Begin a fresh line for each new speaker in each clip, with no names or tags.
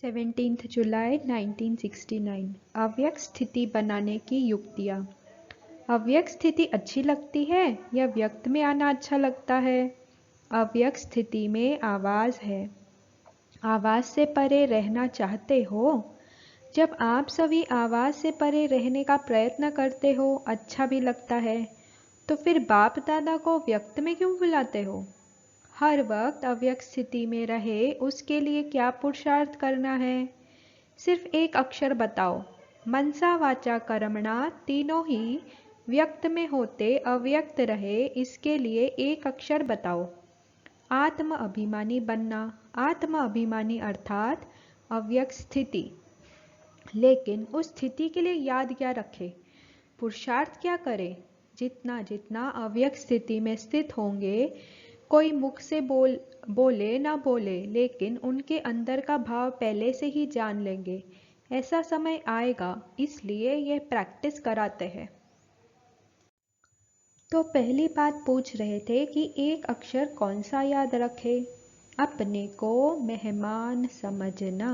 17 जुलाई 1969। अव्यक्त स्थिति बनाने की युक्तियाँ। अव्यक्त स्थिति अच्छी लगती है या व्यक्त में आना अच्छा लगता है? अव्यक्त स्थिति में आवाज़ है। आवाज़ से परे रहना चाहते हो? जब आप सभी आवाज़ से परे रहने का प्रयत्न करते हो, अच्छा भी लगता है, तो फिर बाप दादा को व्यक्त में क्यों बुलाते हो? हर वक्त अव्यक्त स्थिति में रहे, उसके लिए क्या पुरुषार्थ करना है? सिर्फ एक अक्षर बताओ। मनसा वाचा कर्मणा तीनों ही व्यक्त में होते अव्यक्त रहे, इसके लिए एक अक्षर बताओ। आत्म अभिमानी बनना। आत्म अभिमानी अर्थात अव्यक्त स्थिति। लेकिन उस स्थिति के लिए याद क्या रखें? पुरुषार्थ क्या करें? जितना जितना अव्यक्त स्थिति में स्थित होंगे, कोई मुख से बोले ना बोले, लेकिन उनके अंदर का भाव पहले से ही जान लेंगे। ऐसा समय आएगा, इसलिए यह प्रैक्टिस कराते हैं। तो पहली बात पूछ रहे थे कि एक अक्षर कौन सा याद रखे? अपने को मेहमान समझना।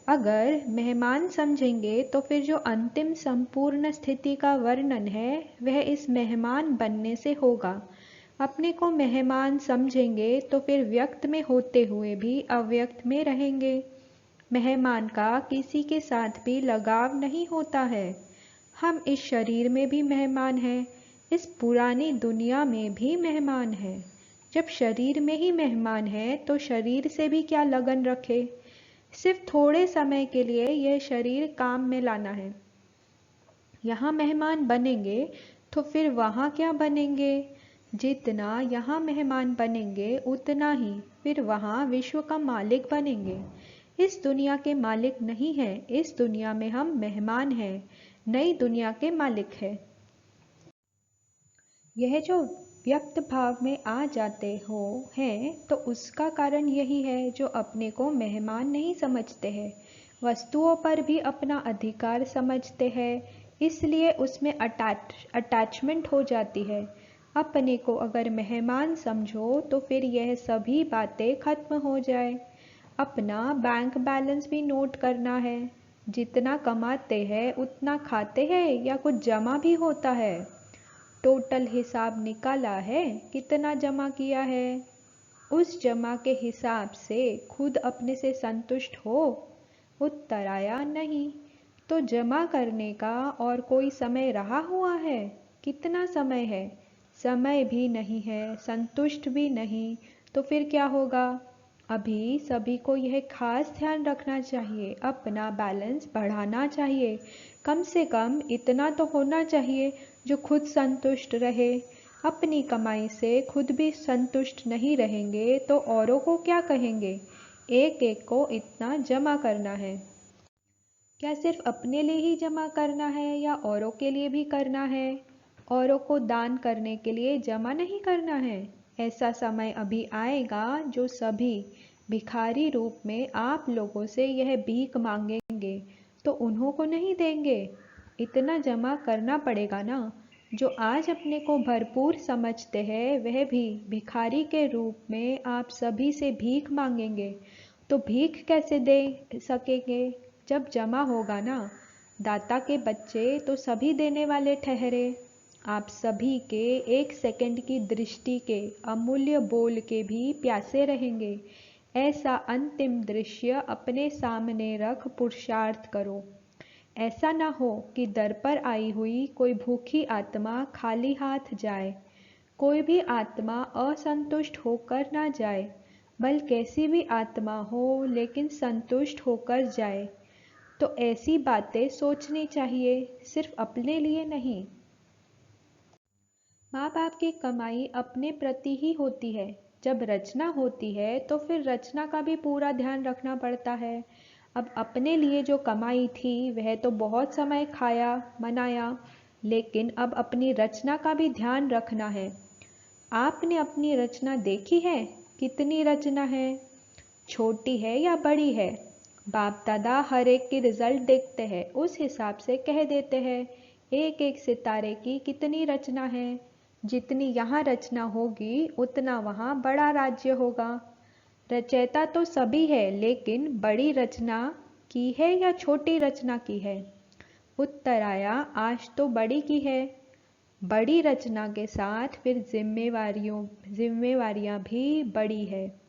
अगर मेहमान समझेंगे तो फिर जो अंतिम संपूर्ण स्थिति का वर्णन है वह इस मेहमान बनने से होगा। अपने को मेहमान समझेंगे तो फिर व्यक्त में होते हुए भी अव्यक्त में रहेंगे। मेहमान का किसी के साथ भी लगाव नहीं होता है। हम इस शरीर में भी मेहमान हैं, इस पुरानी दुनिया में भी मेहमान हैं। जब शरीर में ही मेहमान है तो शरीर से भी क्या लगन रखे? सिर्फ थोड़े समय के लिए यह शरीर काम में लाना है। यहाँ मेहमान बनेंगे तो फिर वहाँ क्या बनेंगे? जितना यहाँ मेहमान बनेंगे उतना ही फिर वहाँ विश्व का मालिक बनेंगे। इस दुनिया के मालिक नहीं है, इस दुनिया में हम मेहमान हैं, नई दुनिया के मालिक हैं। यह जो व्यक्त भाव में आ जाते हो हैं तो उसका कारण यही है जो अपने को मेहमान नहीं समझते हैं, वस्तुओं पर भी अपना अधिकार समझते हैं, इसलिए उसमें अटैचमेंट हो जाती है। अपने को अगर मेहमान समझो तो फिर यह सभी बातें खत्म हो जाए। अपना बैंक बैलेंस भी नोट करना है। जितना कमाते हैं उतना खाते हैं या कुछ जमा भी होता है? टोटल हिसाब निकाला है, कितना जमा किया है? उस जमा के हिसाब से खुद अपने से संतुष्ट हो? उत्तर आया नहीं। तो जमा करने का और कोई समय रहा हुआ है? कितना समय है? समय भी नहीं है, संतुष्ट भी नहीं, तो फिर क्या होगा? अभी सभी को यह खास ध्यान रखना चाहिए, अपना बैलेंस बढ़ाना चाहिए। कम से कम इतना तो होना चाहिए जो खुद संतुष्ट रहे। अपनी कमाई से खुद भी संतुष्ट नहीं रहेंगे तो औरों को क्या कहेंगे? एक एक को इतना जमा करना है। क्या सिर्फ अपने लिए ही जमा करना है या औरों के लिए भी करना है? औरों को दान करने के लिए जमा नहीं करना है। ऐसा समय अभी आएगा जो सभी भिखारी रूप में आप लोगों से यह भीख मांगेंगे तो उन्हों को नहीं देंगे। इतना जमा करना पड़ेगा ना। जो आज अपने को भरपूर समझते हैं वह भी भिखारी के रूप में आप सभी से भीख मांगेंगे तो भीख कैसे दे सकेंगे? जब जमा होगा ना। दाता के बच्चे तो सभी देने वाले ठहरे। आप सभी के एक सेकंड की दृष्टि के अमूल्य बोल के भी प्यासे रहेंगे। ऐसा अंतिम दृश्य अपने सामने रख पुरुषार्थ करो। ऐसा ना हो कि दर पर आई हुई कोई भूखी आत्मा खाली हाथ जाए। कोई भी आत्मा असंतुष्ट होकर ना जाए, भल कैसी भी आत्मा हो लेकिन संतुष्ट होकर जाए। तो ऐसी बातें सोचनी चाहिए, सिर्फ अपने लिए नहीं। माँ बाप की कमाई अपने प्रति ही होती है। जब रचना होती है तो फिर रचना का भी पूरा ध्यान रखना पड़ता है। अब अपने लिए जो कमाई थी वह तो बहुत समय खाया मनाया, लेकिन अब अपनी रचना का भी ध्यान रखना है। आपने अपनी रचना देखी है? कितनी रचना है? छोटी है या बड़ी है? बाप दादा हर एक की रिजल्ट देखते हैं, उस हिसाब से कह देते हैं एक एक सितारे की कितनी रचना है। जितनी यहाँ रचना होगी उतना वहाँ बड़ा राज्य होगा। रचयिता तो सभी है, लेकिन बड़ी रचना की है या छोटी रचना की है? उत्तर आया, आज तो बड़ी की है। बड़ी रचना के साथ फिर जिम्मेवारियां भी बड़ी है।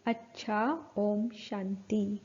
अच्छा, ओम शांति।